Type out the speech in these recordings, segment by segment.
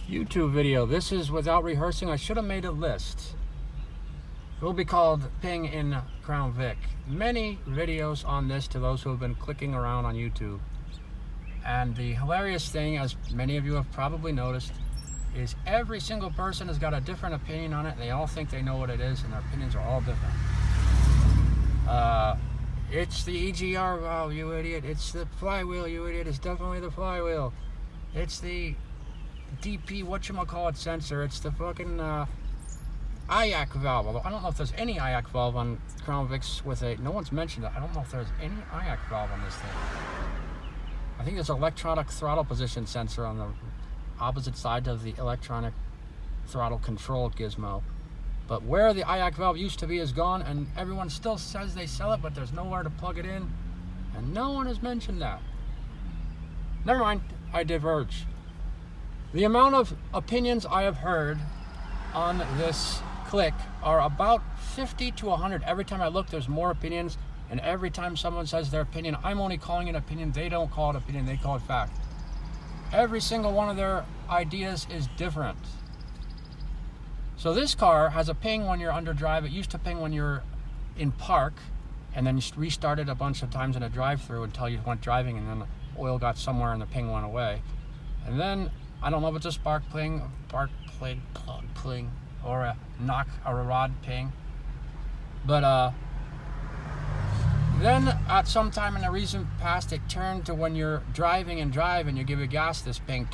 YouTube video. This is without rehearsing. I should have made a list. It will be called Ping in Crown Vic. Many videos on this to those who have been clicking around on YouTube. And the hilarious thing, as many of you have probably noticed, is every single person has got a different opinion on it, and they all think they know what it is, and their opinions are all different. It's the EGR valve, you idiot. It's the flywheel, you idiot. It's definitely the flywheel. It's the DP whatchamacallit sensor. It's the fucking IAC valve. Although I don't know if there's any IAC valve on Crown Vics with a... No one's mentioned it. I don't know if there's any IAC valve on this thing. I think there's an electronic throttle position sensor on the opposite side of the electronic throttle control gizmo. But where the IAC valve used to be is gone, and everyone still says they sell it, but there's nowhere to plug it in, and no one has mentioned that. Never mind, I diverge. The amount of opinions I have heard on this click are about 50 to 100. Every time I look, there's more opinions, and every time someone says their opinion, I'm only calling it opinion. They don't call it opinion, they call it fact. Every single one of their ideas is different. So this car has a ping when you're under drive. It used to ping when you're in park, and then you restarted a bunch of times in a drive-through until you went driving, and then the oil got somewhere and the ping went away. And then, I don't know if it's a spark ping, or a knock or a rod ping. But then at some time in the recent past, it turned to when you're driving and you give it gas, this ping.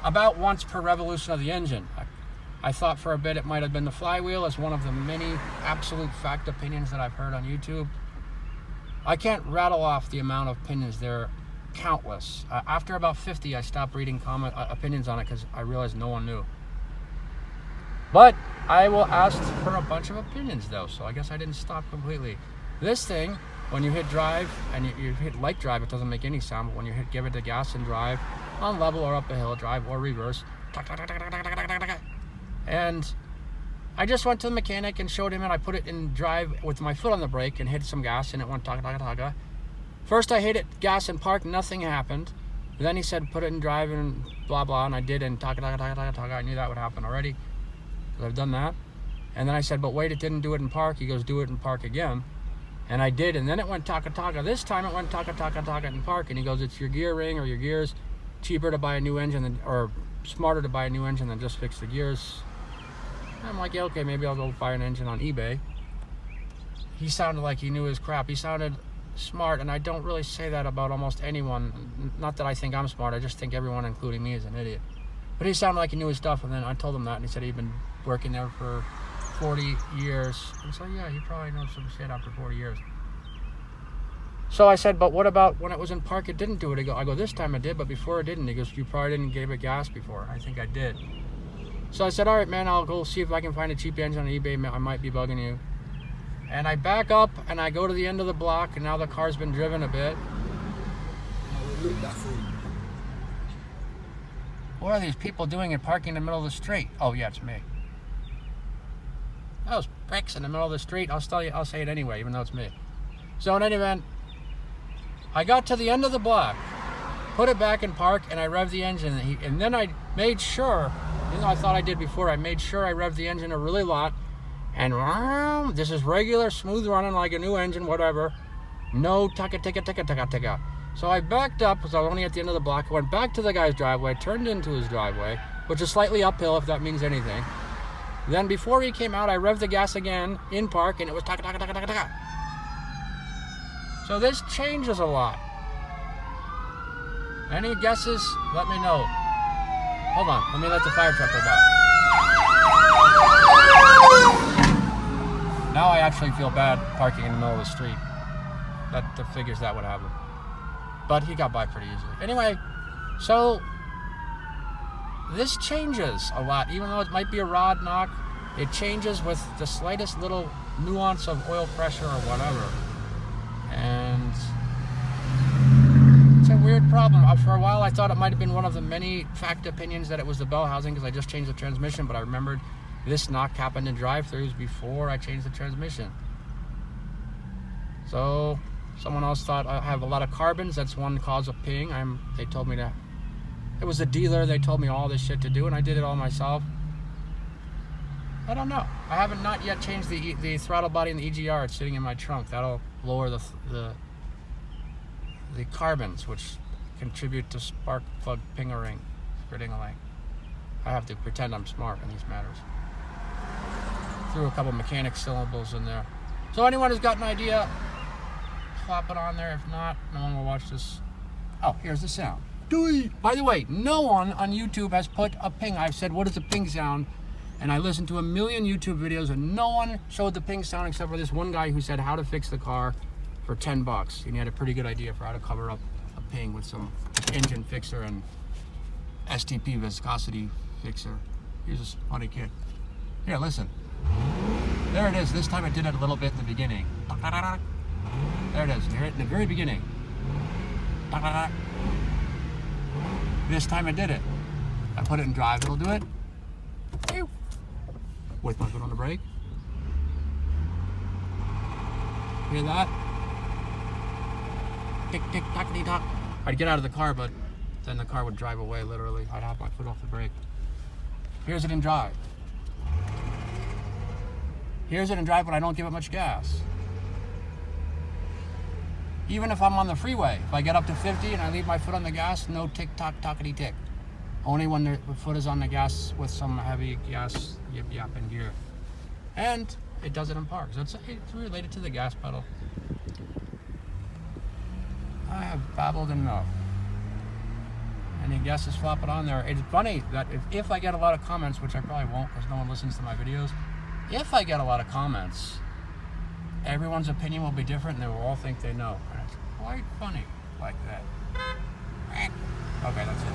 About once per revolution of the engine. I thought for a bit it might have been the flywheel, as one of the many absolute fact opinions that I've heard on YouTube. I can't rattle off the amount of opinions. They're countless. After about 50, I stopped reading opinions on it because I realized no one knew. But I will ask for a bunch of opinions though, so I guess I didn't stop completely. This thing, when you hit drive, and you hit like drive, it doesn't make any sound, but when you give it the gas and drive, on level or up a hill, drive or reverse, and I just went to the mechanic and showed him it. I put it in drive with my foot on the brake and hit some gas, and it went taca-taca-taca. First I hit it gas and park, nothing happened. Then he said put it in drive and blah blah, and I did, and taca-taca-taca-taca. I knew that would happen already, because I've done that. And then I said, but wait, it didn't do it in park. He goes, do it in park again. And I did, and then it went taca-taca. This time it went taca-taca-taca in park, and he goes, it's your gear ring or your gears. Cheaper to buy a new engine than, or smarter to buy a new engine than just fix the gears. I'm like, yeah, okay, maybe I'll go buy an engine on eBay. He sounded like he knew his crap. He sounded smart, and I don't really say that about almost anyone. Not that I think I'm smart, I just think everyone, including me, is an idiot. But he sounded like he knew his stuff, and then I told him that, and he said he'd been working there for 40 years. And so, yeah, he probably knows some shit after 40 years. So I said, but what about when it was in park, it didn't do it? I go, this time it did, but before it didn't. He goes, you probably didn't give it gas before. I think I did. So I said, all right, man, I'll go see if I can find a cheap engine on eBay. I might be bugging you. And I back up, and I go to the end of the block, and now the car's been driven a bit. What are these people doing and parking in the middle of the street? Oh, yeah, it's me. Those pricks in the middle of the street. I'll say it anyway, even though it's me. So in any event, I got to the end of the block, put it back in park, and I revved the engine. And then I made sure, even though I thought I did before, I made sure I revved the engine a really lot. And this is regular, smooth running like a new engine, whatever. No taca-taca-taca-taca-taca. So I backed up, because I was only at the end of the block, went back to the guy's driveway, turned into his driveway, which is slightly uphill, if that means anything. Then before he came out, I revved the gas again in park, and it was taca-taca-taca-taca. So this changes a lot. Any guesses? Let me know. Hold on, let me let the fire truck go by. Now I actually feel bad parking in the middle of the street. That figures that would happen. But he got by pretty easily. Anyway, so this changes a lot. Even though it might be a rod knock, it changes with the slightest little nuance of oil pressure or whatever. And it's a weird problem. For a while I thought it might have been one of the many fact opinions that it was the bell housing, because I just changed the transmission, but I remembered this knock happened in drive-thrus before I changed the transmission. So someone else thought I have a lot of carbons, that's one cause of ping. They told me to It was a dealer. They told me all this shit to do, and I did it all myself. I don't know. I haven't not yet changed the throttle body and the EGR. It's sitting in my trunk. That'll lower the carbons, which contribute to spark plug pingering, ding-a-ling. I have to pretend I'm smart in these matters. Threw a couple mechanic syllables in there. So anyone who's got an idea, slap it on there. If not, no one will watch this. Oh, here's the sound. By the way, no one on YouTube has put a ping. I've said, what is a ping sound? And I listened to a million YouTube videos and no one showed the ping sound except for this one guy who said how to fix the car for $10. And he had a pretty good idea for how to cover up a ping with some engine fixer and STP viscosity fixer. He's a funny kid. Here, listen. There it is. This time I did it a little bit in the beginning. There it is. You hear it in the very beginning. This time I did it. I put it in drive, it'll do it. With my foot on the brake. Hear that? Tick, tick, tockety, tock. I'd get out of the car, but then the car would drive away, literally. I'd have my foot off the brake. Here's it in drive. Here's it in drive, but I don't give it much gas. Even if I'm on the freeway, if I get up to 50 and I leave my foot on the gas, no tick-tock, tockety-tick. Only when the foot is on the gas with some heavy gas yip-yap in gear. And it does it in park. So it's related to the gas pedal. I have babbled enough. Any guesses, flop it on there. It's funny that if I get a lot of comments, which I probably won't because no one listens to my videos, if I get a lot of comments, everyone's opinion will be different and they will all think they know. And it's quite funny like that. Okay, that's it.